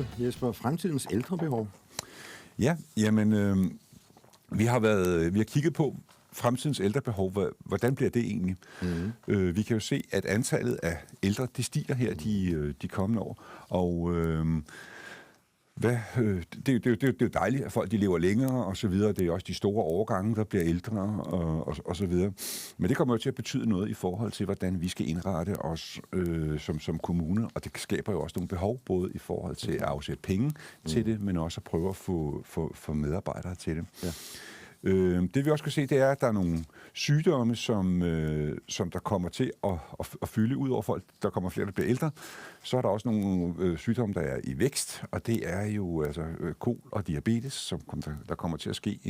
emnet, Jesper, fremtidens ældrebehov. Ja, jamen, vi har kigget på fremtidens ældrebehov. Hvordan bliver det egentlig? Mm-hmm. Vi kan jo se, at antallet af ældre, det stiger her de kommende år. Og det er jo dejligt, at folk de lever længere og så videre. Det er også de store årgange, der bliver ældre og så videre. Men det kommer jo til at betyde noget i forhold til, hvordan vi skal indrette os som kommune. Og det skaber jo også nogle behov, både i forhold til at afsætte penge til det, men også at prøve at få medarbejdere til det. Ja. Det vi også kan se, det er, at der er nogle sygdomme, som der kommer til at fylde ud over folk. Der kommer flere, der bliver ældre. Så er der også nogle sygdomme, der er i vækst, og det er jo altså kol og diabetes, som der kommer til at ske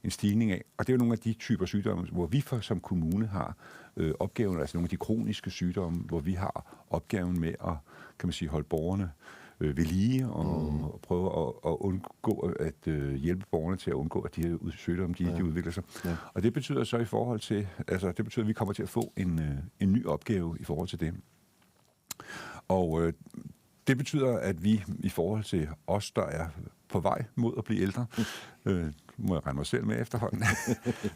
en stigning af. Og det er jo nogle af de typer sygdomme, hvor vi som kommune har opgaven, altså nogle af de kroniske sygdomme, hvor vi har opgaven med at, kan man sige, holde borgerne ved lige og prøve at undgå at hjælpe borgerne til at undgå, at de her sygdomme de udvikler sig. Ja. Og det betyder så i forhold til, altså det betyder, at vi kommer til at få en ny opgave i forhold til det. Og det betyder, at vi i forhold til os, der er på vej mod at blive ældre, må jeg regne mig selv med efterhånden,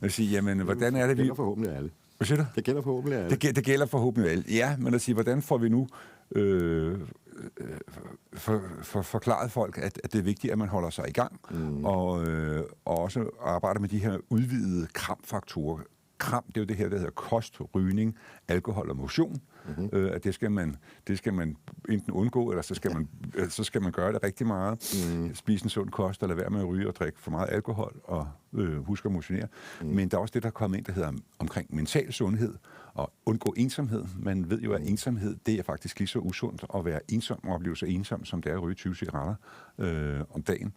at sige, jamen, hvordan er det, vi... Det gælder forhåbentlig alle. Hvad siger du? Det gælder forhåbentlig alle. Det gælder forhåbentlig alle. Ja, men at sige, hvordan får vi nu forklaret folk, at det er vigtigt, at man holder sig i gang, og også arbejder med de her udvidede kramfaktorer. Kram, det er jo det her, der hedder kost, rygning, alkohol og motion. At det skal man enten undgå, eller så skal man gøre det rigtig meget. Spise en sund kost, og lade være med at ryge og drikke for meget alkohol, og huske at motionere. Men der er også det, der er kommet ind, der hedder omkring mental sundhed, og undgå ensomhed. Man ved jo, at ensomhed, det er faktisk lige så usundt at være ensom og opleve sig ensom, som det er at ryge 20 cigaretter om dagen.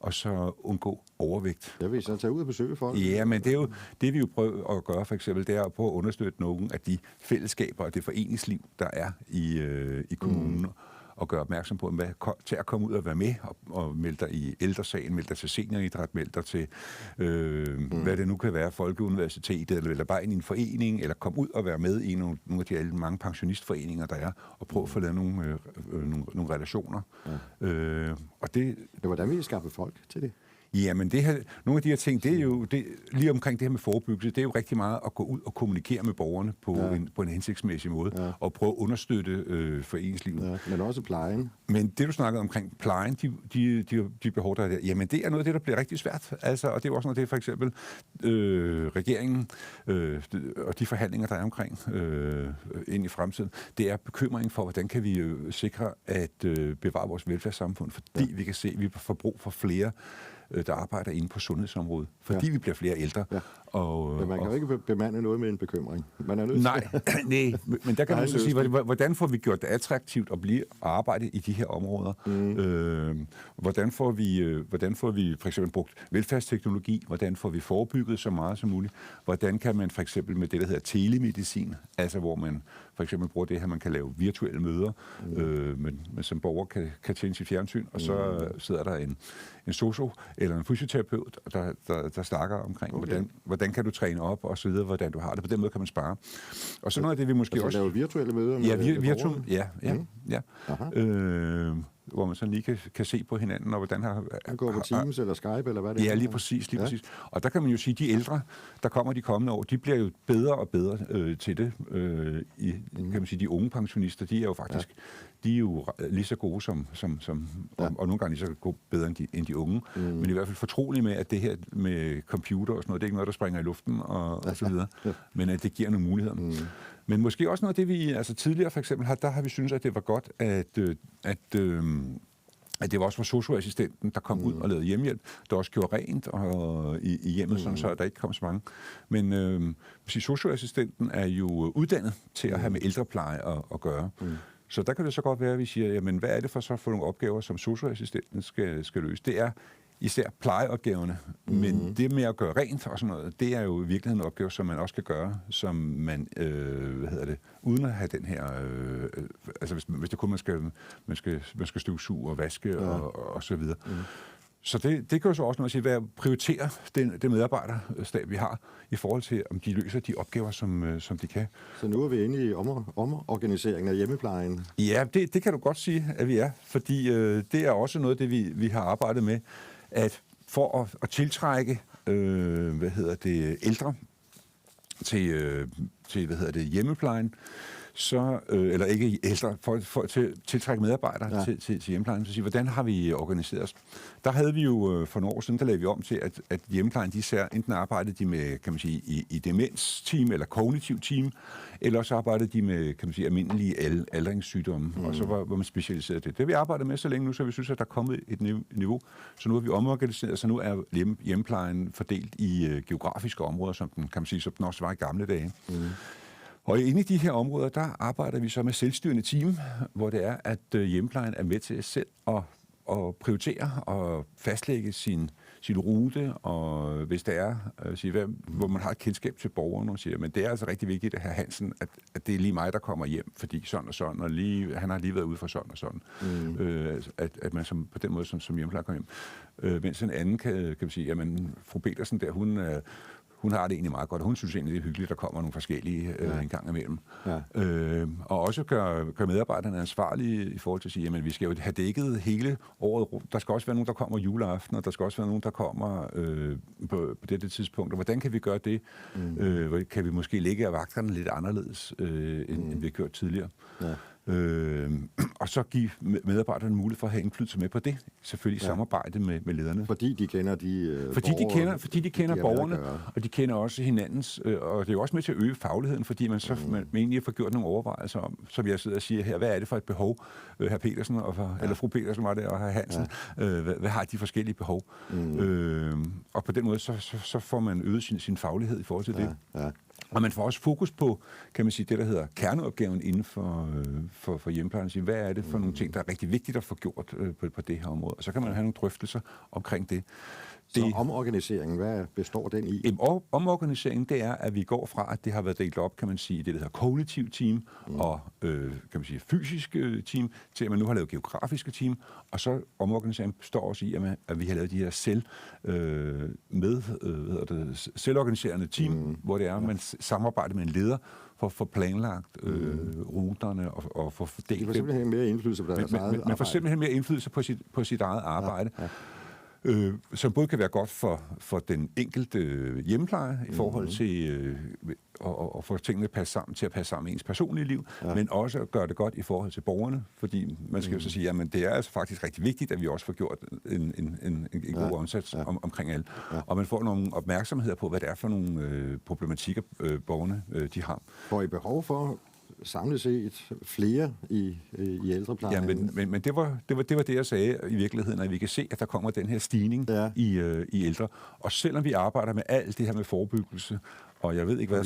Og så undgå overvægt. Jeg vil så tage ud og besøge folk. Ja, men det er jo det, vi jo prøver at gøre, for eksempel, det er at prøve at understøtte nogle af de fællesskaber og det foreningsliv, der er i kommunen, og gøre opmærksom på, til at komme ud og være med, og melde dig i ældresagen, melde dig til senioridræt, melde dig til, hvad det nu kan være, Folkeuniversitetet, eller bare ind i en forening, eller komme ud og være med i nogle af de mange pensionistforeninger, der er, og prøve at få lavet nogle relationer. Ja. Og det... Hvordan vil I skaffe folk til det? Ja, men nogle af de her ting, det er jo lige omkring det her med forebyggelse, det er jo rigtig meget at gå ud og kommunikere med borgerne på en hensigtsmæssig måde, og prøve at understøtte foreningslivet. Ja, men også plejen. Men det, du snakkede omkring plejen, de behov, der er der, jamen det er noget af det, der bliver rigtig svært. Altså, og det er også noget af det, for eksempel regeringen og de forhandlinger, der er omkring ind i fremtiden, det er bekymring for, hvordan kan vi sikre at bevare vores velfærdssamfund, fordi vi kan se, at vi får brug for flere der arbejder inde på sundhedsområdet, fordi vi bliver flere ældre. Ja. Men man kan jo ikke bemande noget med en bekymring. Man er nødt Nej, men der kan man så sige, hvordan får vi gjort det attraktivt at blive og arbejde i de her områder? Hvordan får vi for eksempel brugt velfærdsteknologi? Hvordan får vi forebygget så meget som muligt? Hvordan kan man for eksempel med det, der hedder telemedicin, altså hvor man for eksempel bruger det her, man kan lave virtuelle møder, men som borger kan tænde sit fjernsyn, og så sidder der en sosu eller en fysioterapeut, der snakker omkring, hvordan kan du træne op, og så videre, hvordan du har det. På den måde kan man spare. Og så noget af det, vi måske også... lave virtuelle møder med virtuelle, hvor man sådan lige kan se på hinanden, og hvordan har... Man går på Teams eller Skype, eller hvad det er. Ja, lige præcis. Og der kan man jo sige, at de ældre, der kommer de kommende år, de bliver jo bedre og bedre til det. Kan man sige, de unge pensionister, de er jo faktisk... De er jo lige så gode og nogle gange lige så bedre end de unge, men i hvert fald fortrolige med, at det her med computer og sådan noget, det er ikke noget, der springer i luften og så videre, men at det giver nogle muligheder. Men måske også noget af det, vi altså tidligere for eksempel der har vi syntes, at det var godt, at det var også for socioassistenten, der kom ud og lavede hjemmehjælp, der også gjorde rent i hjemmet, sådan, så der ikke kom så mange. Men socioassistenten er jo uddannet til at have med ældrepleje at gøre. Så der kan det så godt være, at vi siger, jamen, hvad er det for nogle opgaver, som socioassistenten skal løse? Det er især plejeopgaverne, men det med at gøre rent og sådan noget, det er jo i virkeligheden en opgave, som man også kan gøre, som man, uden at have den her, altså hvis det kun man skal støvsuge og vaske og så videre. Så det kan jo så også noget at sige, hvad prioriterer den medarbejderstab, vi har, i forhold til, om de løser de opgaver, som de kan. Så nu er vi inde i omorganiseringen af hjemmeplejen. Ja, det kan du godt sige, at vi er, fordi det er også noget af det, vi har arbejdet med, at for at tiltrække ældre til hjemmeplejen, så, eller ikke ældre, for at tiltrække medarbejdere til hjemmeplejen, så sige, hvordan har vi organiseret os? Der havde vi jo for nogle år siden, der lavede vi om til, at hjemmeplejen, de ser, enten arbejdede de med, kan man sige, i demens-team eller kognitiv team, eller så arbejdede de med, kan man sige, almindelige aldringssygdomme, og så var man specialiseret det. Det vi arbejder med så længe nu, så vi synes, at der er kommet et niveau, så nu er vi omorganiseret, så nu er hjemmeplejen fordelt i geografiske områder, som den, kan man sige, som den også var i gamle dage. Og inde i de her områder, der arbejder vi så med selvstyrende team, hvor det er, at hjemmeplejen er med til selv at prioritere og fastlægge sin rute, og hvis det er, hvor man har et kendskab til borgeren, og siger, men det er altså rigtig vigtigt, at hr. Hansen, at det er lige mig, der kommer hjem, fordi sådan og sådan, og han har lige været ude for sådan og sådan. At man på den måde som hjemmeplejer kommer hjem. Mens en anden kan man sige, jamen, fru Petersen der, hun har det egentlig meget godt, og hun synes egentlig, det er hyggeligt, at der kommer nogle forskellige en gang imellem. Ja. Og også gør medarbejderne ansvarlige i forhold til at sige, jamen vi skal jo have dækket hele året rundt. Der skal også være nogen, der kommer juleaften, og der skal også være nogen, der kommer på dette tidspunkt. Og hvordan kan vi gøre det? Kan vi måske lægge vagterne lidt anderledes, end vi har gjort tidligere? Ja. Og så give medarbejderne mulighed for at have indflydelse med på det. Selvfølgelig i samarbejde med lederne. Fordi de kender Fordi de kender borgerne, og de kender også hinandens, og det er jo også med til at øge fagligheden, fordi man så man egentlig får gjort nogle overvejelser om, som jeg sidder og siger her, hvad er det for et behov, hr. Petersen, eller fru Petersen var det, og hr. Hansen, hvad har de forskellige behov? Og på den måde, så får man øget sin faglighed i forhold til det. Ja. Og man får også fokus på, kan man sige, det der hedder kerneopgaven inden for hjemmeplejen. Hvad er det for nogle ting, der er rigtig vigtigt at få gjort på det her område? Og så kan man have nogle drøftelser omkring det. Så omorganiseringen, hvad består den i? Omorganiseringen, det er, at vi går fra, at det har været delt op, kan man sige, det der hedder kognitiv team og kan man sige, fysisk team, til at man nu har lavet geografiske team, og så omorganiseringen består også i, at vi har lavet de her selvorganiserende team, hvor det er, at man samarbejder med en leder for at få planlagt ruterne og få fordelt. Man får simpelthen mere indflydelse på deres eget arbejde. Man får simpelthen mere indflydelse på sit eget arbejde. Ja. Som både kan være godt for den enkelte hjemmeplejer i forhold til at få tingene til at passe sammen med ens personlige liv, men også at gøre det godt i forhold til borgerne, fordi man skal jo så sige, jamen det er altså faktisk rigtig vigtigt, at vi også får gjort en god indsats omkring alt. Ja. Og man får nogle opmærksomheder på, hvad det er for nogle problematikker, borgerne de har. Får I behov for samlet set flere i ældreplejen? Ja, men det var det, jeg sagde i virkeligheden, at vi kan se, at der kommer den her stigning i ældre. Og selvom vi arbejder med alt det her med forebyggelse, og jeg ved ikke hvad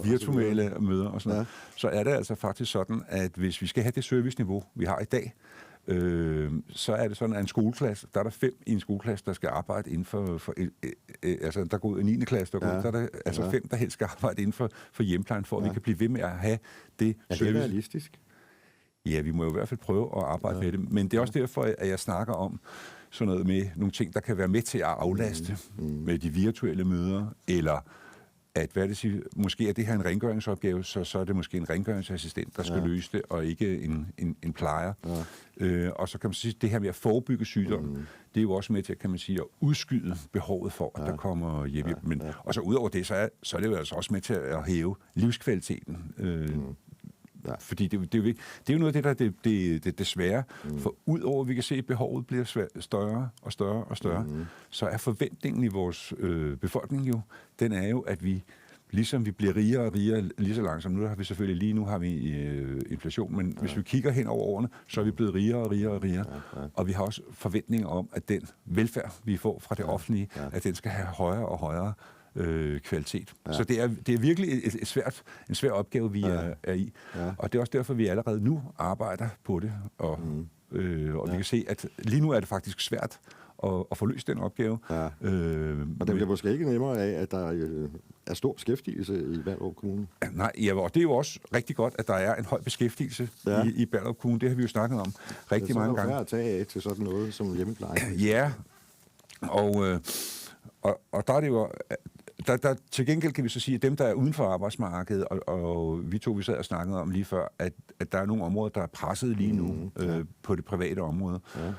virtuelle møder og sådan noget, så er det altså faktisk sådan, at hvis vi skal have det serviceniveau, vi har i dag, så er det sådan, at en skoleklasse, der er der 5 i en skoleklasse, der skal arbejde inden for altså der går ud i 9. klasse, der er der altså 5, der helst skal arbejde inden for hjemmeplejen, for at vi kan blive ved med at have det service. Er det realistisk? Ja, vi må jo i hvert fald prøve at arbejde med det, men det er også derfor, at jeg snakker om sådan noget med nogle ting, der kan være med til at aflaste med de virtuelle møder, eller at måske er det her en rengøringsopgave, så er det måske en rengøringsassistent, der skal løse det, og ikke en plejer. Ja. Og så kan man sige, at det her med at forebygge sygdommen, det er jo også med til, kan man sige, at udskyde behovet for, at der kommer hjem. Men, og så udover det, så er det jo altså også med til at hæve livskvaliteten. Ja. Fordi det er jo noget af det, der er det svære. For udover at vi kan se, at behovet bliver større og større og større, så er forventningen i vores befolkning jo, den er jo, at vi ligesom vi bliver rigere og rigere lige så langsomt. Nu har vi inflation, men hvis vi kigger hen over årene, så er vi blevet rigere og rigere og rigere. Og vi har også forventninger om, at den velfærd, vi får fra det offentlige, at den skal have højere og højere kvalitet. Ja. Så det er virkelig en svær opgave, vi er i. Ja. Og det er også derfor, vi allerede nu arbejder på det. Og vi kan se, at lige nu er det faktisk svært at få løst den opgave. Ja. Og det bliver måske ikke nemmere af, at der er stor beskæftigelse i Ballerup Kommune. Nej, ja, og det er jo også rigtig godt, at der er en høj beskæftigelse i Ballerup Kommune. Det har vi jo snakket om rigtig mange gange. Det er så at tage af til sådan noget som hjemmepleje. Ja, og der er det jo... Der, til gengæld kan vi så sige, at dem, der er uden for arbejdsmarkedet, og vi sad og snakkede om lige før, at der er nogle områder, der er presset lige nu på det private område. Ja.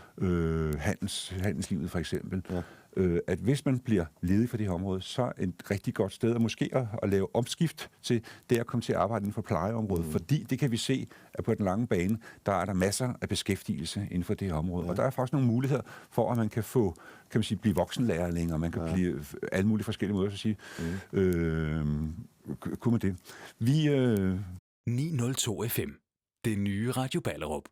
Handelslivet for eksempel. Ja. At hvis man bliver ledig for det her område, så er et rigtig godt sted at måske at lave omskift til det at komme til at arbejde inden for plejeområdet. Fordi det kan vi se, at på den lange bane, der er der masser af beskæftigelse inden for det her område. Ja. Og der er faktisk nogle muligheder for, at man kan få, kan man sige, blive voksenlærling, og man kan blive alle mulige forskellige måder at sige. Kunne man det? 902 FM. Det nye Radio Ballerup.